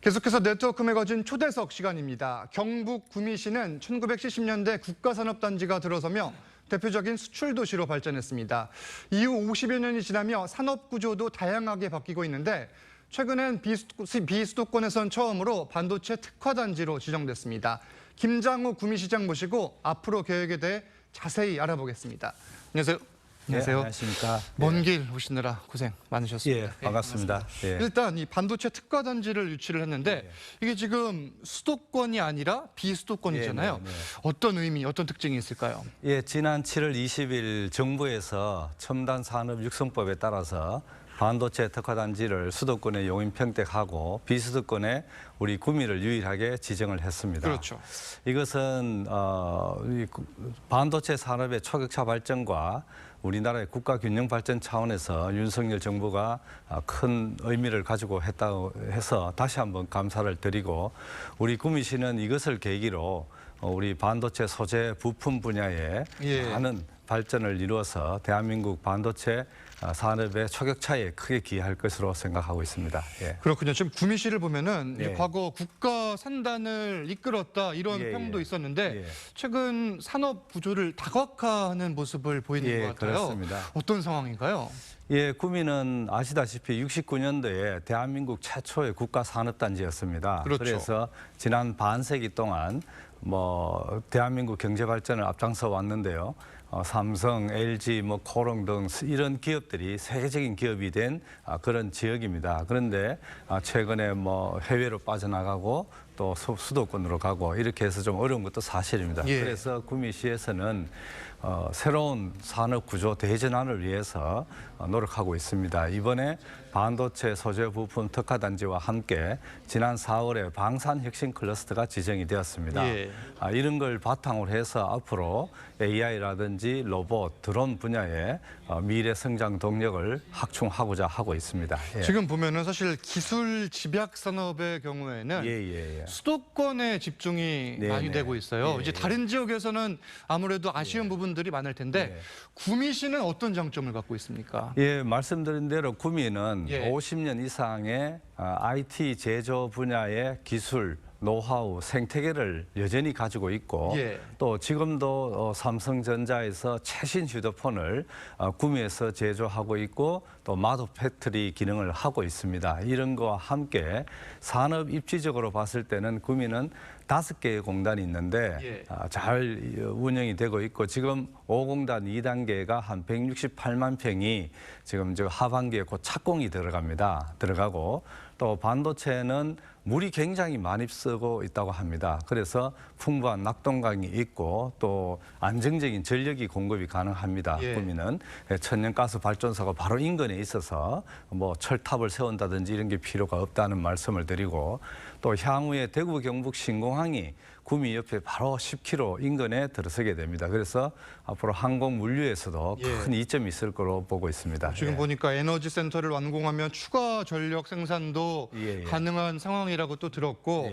계속해서 네트워크 매거진 초대석 시간입니다. 경북 구미시는 1970년대 국가산업단지가 들어서며 대표적인 수출 도시로 발전했습니다. 이후 50여 년이 지나며 산업 구조도 다양하게 바뀌고 있는데 최근엔 비수도권에선 처음으로 반도체 특화단지로 지정됐습니다. 김장우 구미시장 모시고 앞으로 계획에 대해 자세히 알아보겠습니다. 안녕하세요. 안녕하세요. 안녕하십니까. 먼 길 오시느라 고생 많으셨습니다. 예, 반갑습니다. 예. 일단 이 반도체 특화단지를 유치를 했는데 이게 지금 수도권이 아니라 비수도권이잖아요. 어떤 의미, 어떤 특징이 있을까요? 예, 지난 7월 20일 정부에서 첨단 산업 육성법에 따라서 반도체 특화단지를 수도권에 용인 평택하고 비수도권에 우리 구미를 유일하게 지정을 했습니다. 그렇죠. 이것은 이 반도체 산업의 초격차 발전과 우리나라의 국가 균형 발전 차원에서 윤석열 정부가 큰 의미를 가지고 했다고 해서 다시 한번 감사를 드리고 우리 구미시는 이것을 계기로 우리 반도체 소재 부품 분야에 많은 발전을 이루어서 대한민국 반도체 산업의 초격차에 크게 기여할 것으로 생각하고 있습니다. 예. 그렇군요. 지금 구미시를 보면은 과거 국가 산단을 이끌었다 이런 평도 있었는데 최근 산업 구조를 다각화하는 모습을 보이는 것 같아요. 그렇습니다. 어떤 상황인가요? 예, 구미는 아시다시피 69년도에 대한민국 최초의 국가 산업단지였습니다. 그렇죠. 그래서 지난 반세기 동안 대한민국 경제 발전을 앞장서 왔는데요. 삼성, LG, 코롱 등 이런 기업들이 세계적인 기업이 된 그런 지역입니다. 그런데 최근에 해외로 빠져나가고 또 수도권으로 가고 이렇게 해서 좀 어려운 것도 사실입니다. 그래서 구미시에서는 새로운 산업 구조 대전환을 위해서 노력하고 있습니다. 이번에 반도체 소재 부품 특화단지와 함께 지난 4월에 방산혁신 클러스터가 지정이 되었습니다. 이런 걸 바탕으로 해서 앞으로 AI라든지 로봇, 드론 분야의 미래 성장 동력을 확충하고자 하고 있습니다. 지금 보면은 사실 기술 집약 산업의 경우에는 수도권에 집중이 많이 되고 있어요. 이제 다른 지역에서는 아무래도 아쉬운 부분들이 많을 텐데 구미시는 어떤 장점을 갖고 있습니까? 예, 말씀드린 대로 구미는 50년 이상의 IT 제조 분야의 기술, 노하우, 생태계를 여전히 가지고 있고 또 지금도 삼성전자에서 최신 휴대폰을 구미에서 제조하고 있고 또 마도 팩토리 기능을 하고 있습니다. 이런 거와 함께 산업 입지적으로 봤을 때는 구미는 5개의 공단이 있는데 잘 운영이 되고 있고 지금 5공단 2단계가 한 168만 평이 지금 하반기에 곧 착공이 들어가고 또 반도체는 물이 굉장히 많이 쓰고 있다고 합니다. 그래서 풍부한 낙동강이 있고 또 안정적인 전력이 공급이 가능합니다. 구미는 천연가스 발전소가 바로 인근에 있어서 철탑을 세운다든지 이런 게 필요가 없다는 말씀을 드리고 또 향후에 대구 경북 신공항이 구미 옆에 바로 10km 인근에 들어서게 됩니다. 그래서 앞으로 항공 물류에서도 큰 이점이 있을 거로 보고 있습니다. 지금 보니까 에너지 센터를 완공하면 추가 전력 생산도 가능한 상황이라고 또 들었고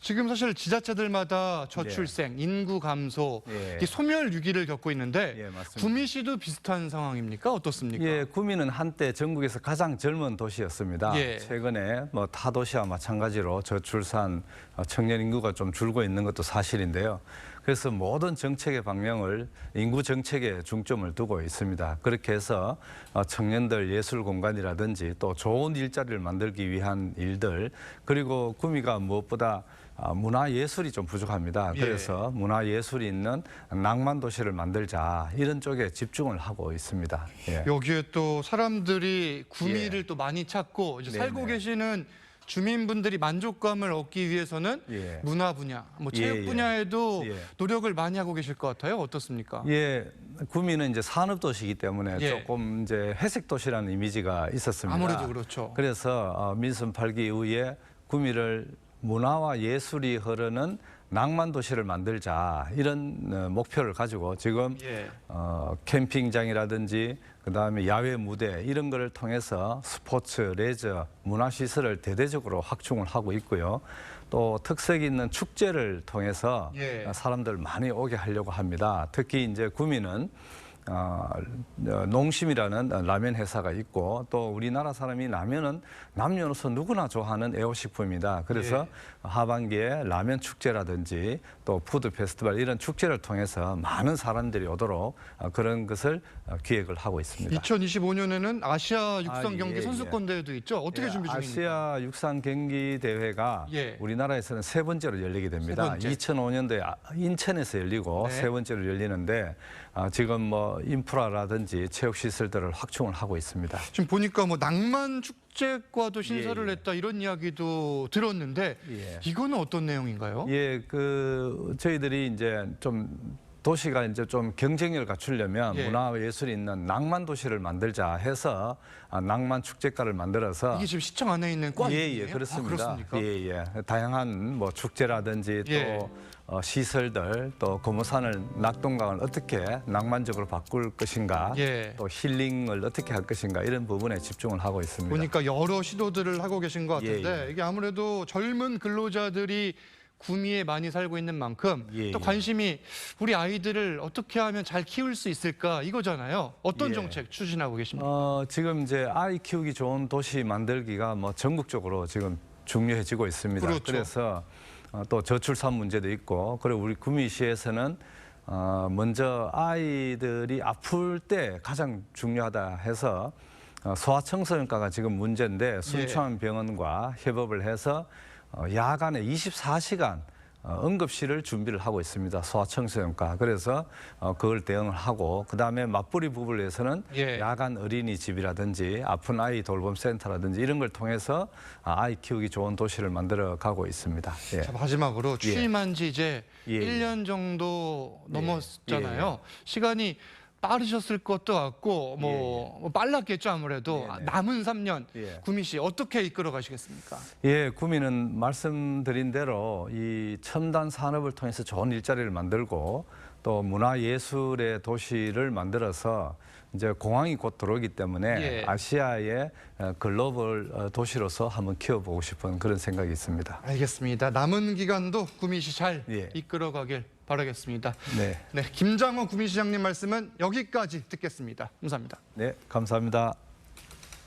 지금 사실 지자체들마다 저출생, 인구 감소, 소멸 위기를 겪고 있는데 구미시도 비슷한 상황입니까? 어떻습니까? 예, 구미는 한때 전국에서 가장 젊은 도시였습니다. 최근에 타 도시와 마찬가지로 저출산 청년 인구가 좀 줄고 있는 것도 사실인데요. 그래서 모든 정책의 방향을 인구 정책에 중점을 두고 있습니다. 그렇게 해서 청년들 예술 공간이라든지 또 좋은 일자리를 만들기 위한 일들 그리고 구미가 무엇보다 문화예술이 좀 부족합니다. 그래서 문화예술이 있는 낭만 도시를 만들자 이런 쪽에 집중을 하고 있습니다. 여기에 또 사람들이 구미를 또 많이 찾고 이제 살고 계시는 주민분들이 만족감을 얻기 위해서는 문화 분야, 체육 분야에도 노력을 많이 하고 계실 것 같아요. 어떻습니까? 예, 구미는 이제 산업도시이기 때문에 조금 이제 회색 도시라는 이미지가 있었습니다. 아무래도 그렇죠. 그래서 민선 8기 이후에 구미를 문화와 예술이 흐르는 낭만 도시를 만들자 이런 목표를 가지고 지금 캠핑장이라든지 그다음에 야외 무대 이런 거를 통해서 스포츠, 레저, 문화시설을 대대적으로 확충을 하고 있고요. 또 특색 있는 축제를 통해서 사람들 많이 오게 하려고 합니다. 특히 이제 구미는 농심이라는 라면 회사가 있고 또 우리나라 사람이 라면은 남녀노소 누구나 좋아하는 애호식품입니다. 그래서 하반기에 라면 축제라든지 또 푸드 페스티벌 이런 축제를 통해서 많은 사람들이 오도록 그런 것을 기획을 하고 있습니다. 2025년에는 아시아 육상 경기 선수권 대회도 있죠. 어떻게 준비 중입니까? 아시아 육상 경기 대회가 우리나라에서는 세 번째로 열리게 됩니다. 2005년도에 인천에서 열리고 세 번째로 열리는데 지금 뭐 인프라라든지 체육 시설들을 확충을 하고 있습니다. 지금 보니까 뭐 낭만 축제과도 신설을 했다 이런 이야기도 들었는데 이거는 어떤 내용인가요? 저희들이 이제 좀 도시가 이제 좀 경쟁력을 갖추려면 문화예술이 있는 낭만 도시를 만들자 해서 낭만 축제과를 만들어서 이게 지금 시청 안에 있는 과이에요? 그렇습니다. 그렇습니까? 다양한 뭐 축제라든지 또 시설들 또 고모산을 낙동강을 어떻게 낭만적으로 바꿀 것인가 또 힐링을 어떻게 할 것인가 이런 부분에 집중을 하고 있습니다. 보니까 여러 시도들을 하고 계신 것 같은데 이게 아무래도 젊은 근로자들이 구미에 많이 살고 있는 만큼 또 관심이 우리 아이들을 어떻게 하면 잘 키울 수 있을까 이거잖아요. 어떤 정책 추진하고 계십니까? 지금 이제 아이 키우기 좋은 도시 만들기가 뭐 전국적으로 지금 중요해지고 있습니다. 그렇죠. 그래서 또 저출산 문제도 있고 그리고 우리 구미시에서는 먼저 아이들이 아플 때 가장 중요하다 해서 소아청소년과가 지금 문제인데 순천병원과 협업을 해서 야간에 24시간 응급실을 준비를 하고 있습니다. 소아청소년과. 그래서 그걸 대응을 하고 그다음에 맞벌이 부부를 위해서는 야간 어린이집이라든지 아픈 아이 돌봄센터라든지 이런 걸 통해서 아이 키우기 좋은 도시를 만들어 가고 있습니다. 자, 마지막으로 취임한 지 이제 1년 정도 넘었잖아요. 시간이 빠르셨을 것도 같고 뭐 빨랐겠죠 아무래도. 남은 3년 구미시 어떻게 이끌어 가시겠습니까? 구미는 말씀드린 대로 이 첨단 산업을 통해서 좋은 일자리를 만들고 또 문화예술의 도시를 만들어서 이제 공항이 곧 들어오기 때문에 아시아의 글로벌 도시로서 한번 키워보고 싶은 그런 생각이 있습니다. 알겠습니다. 남은 기간도 구미시 잘 이끌어가길 바라겠습니다. 네, 김장호 구미시장님 말씀은 여기까지 듣겠습니다. 감사합니다. 네, 감사합니다.